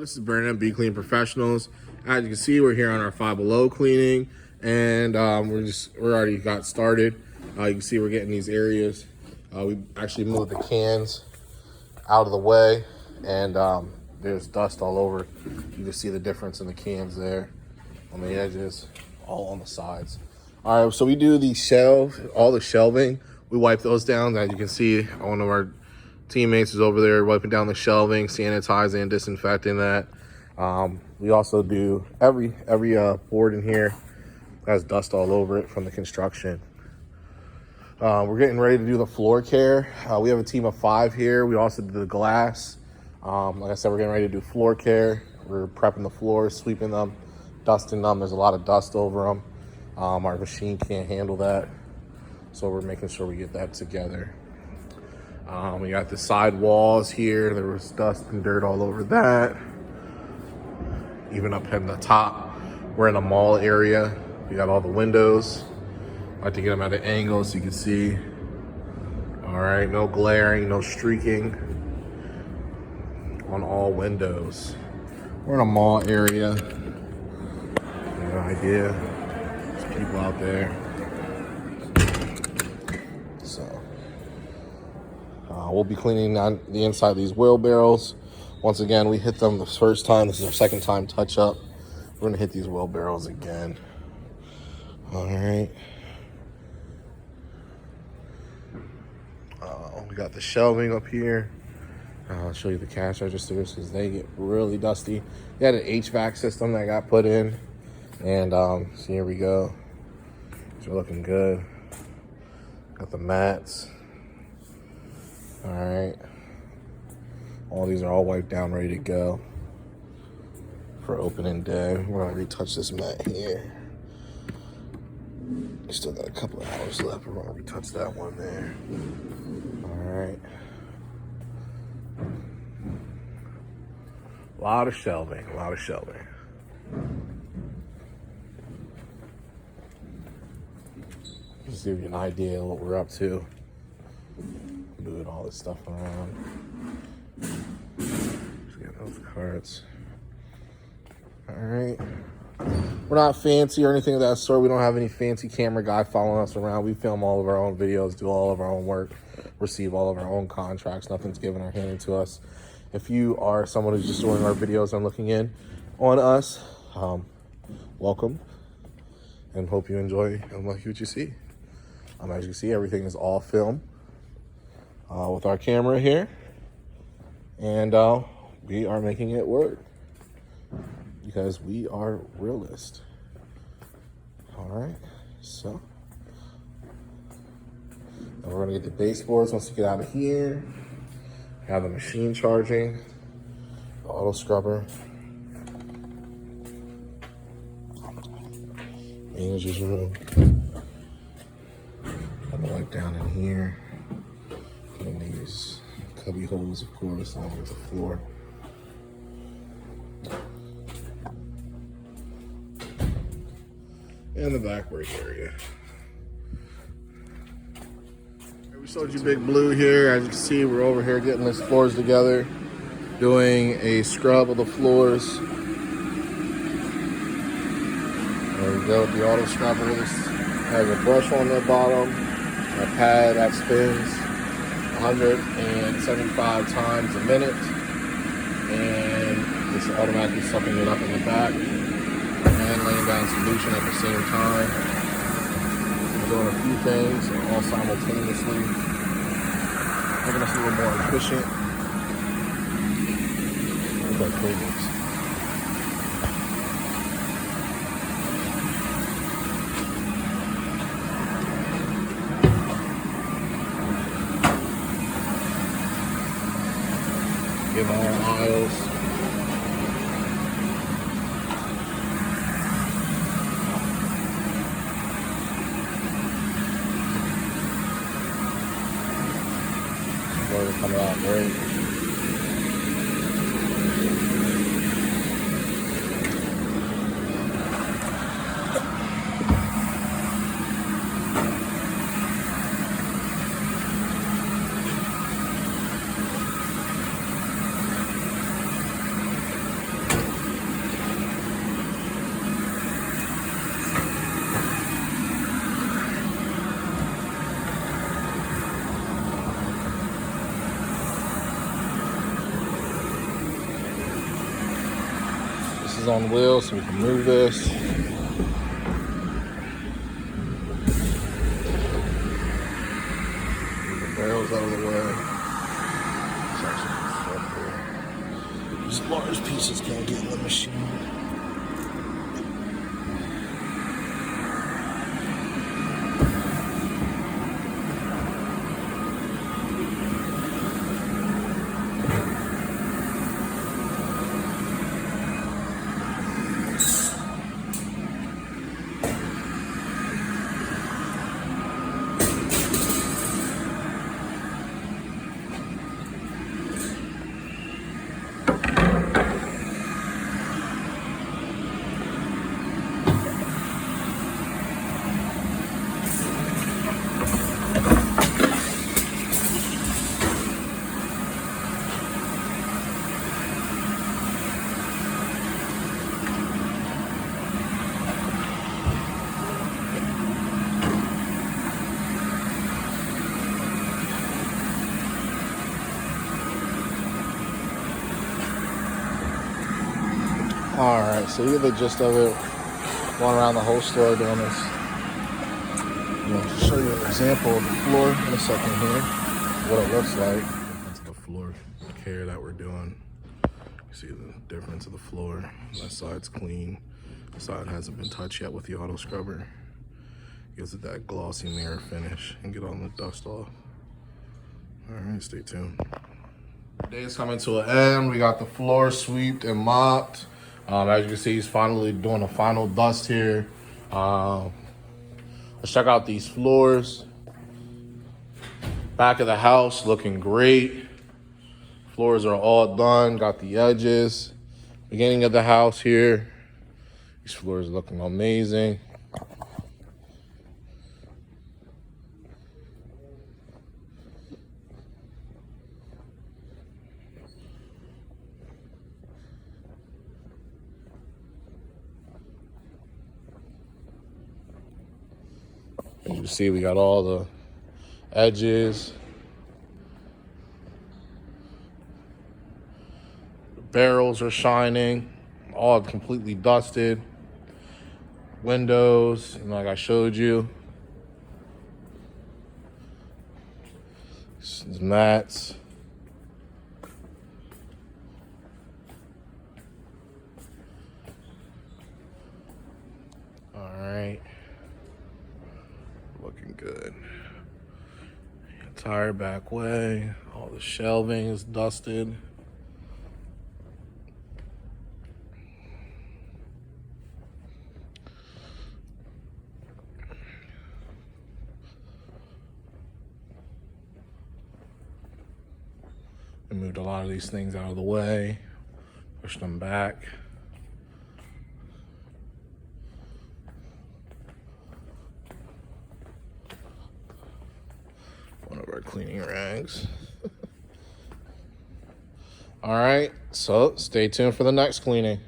This is Brandon, Be Clean Professionals. As you can see, we're here on our Five Below cleaning, and we're already got started. You can see we're getting these areas. We actually moved the cans out of the way, and there's dust all over. You can see the difference in the cans there on the edges, all on the sides. All right, so we do the shelves, all the shelving. We wipe those down. As you can see, one of our teammates is over there wiping down the shelving, sanitizing, disinfecting that. We also do every board in here has dust all over it from the construction. We're getting ready to do the floor care. We have a team of 5 here. We also do the glass. Like I said, we're getting ready to do floor care. We're prepping the floors, sweeping them, dusting them. There's a lot of dust over them. Our machine can't handle that, so we're making sure we get that together. We got the side walls here. There was dust and dirt all over that. Even up in the top, we're in a mall area. We got all the windows. I like to get them at an angle so you can see. All right, no glaring, no streaking on all windows. We're in a mall area. No idea. There's people out there. So we'll be cleaning on the inside of these wheelbarrows. Once again, we hit them the first time. This is our second time touch up. We're gonna hit these wheelbarrows again. All right. We got the shelving up here. I'll show you the cash registers because they get really dusty. We had an HVAC system that got put in, and so here we go. These are looking good. Got the mats. All right. All these are all wiped down, ready to go for opening day. We're gonna retouch this mat here. Still got a couple of hours left. We're gonna retouch that one there. All right. A lot of shelving, a lot of shelving. Just give you an idea of what we're up to. Moving all this stuff around. Just get those carts. All right. We're not fancy or anything of that sort. We don't have any fancy camera guy following us around. We film all of our own videos, do all of our own work, receive all of our own contracts. Nothing's given or handed to us. If you are someone who's just doing our videos and looking in on us, welcome, and hope you enjoy and like what you see. As you can see, everything is all film with our camera here, and we are making it work because we are realists. All right, so now we're gonna get the baseboards once you get out of here. Have the machine charging, the auto scrubber, manager's room. I'm gonna wipe down in here. And these cubby holes, of course, along with the floor. And the back break area. We showed you Big Blue here. As you can see, we're over here getting these floors together, doing a scrub of the floors. There we go with the auto scrubber. This has a brush on the bottom, a pad that spins 175 times a minute, and it's automatically sucking it up in the back and laying down solution at the same time. We're doing a few things all simultaneously, making us a little more efficient with our cleanings. Give all aisles. Coming out great. is on wheels, so we can move this. Move the barrels out of the way. It's actually these large pieces can't get in the machine. All right, so you get the gist of it. Going around the whole store doing this. I'm going to show you an example of the floor in a second here, what it looks like. That's the floor care that we're doing. You see the difference of the floor. That side's clean. The side hasn't been touched yet with the auto scrubber. Gives it that glossy mirror finish and get all the dust off. All right, stay tuned. Day is coming to an end. We got the floor swept and mopped. As you can see, he's finally doing a final dust here. Let's check out these floors. Back of the house looking great. Floors are all done, got the edges. Beginning of the house here. These floors are looking amazing. As you see, we got all the edges. The barrels are shining, all completely dusted. Windows, and like I showed you. These mats. All right. Looking good. Entire back way. All the shelving is dusted. We moved a lot of these things out of the way, pushed them back. One of our cleaning rags. All right, so stay tuned for the next cleaning.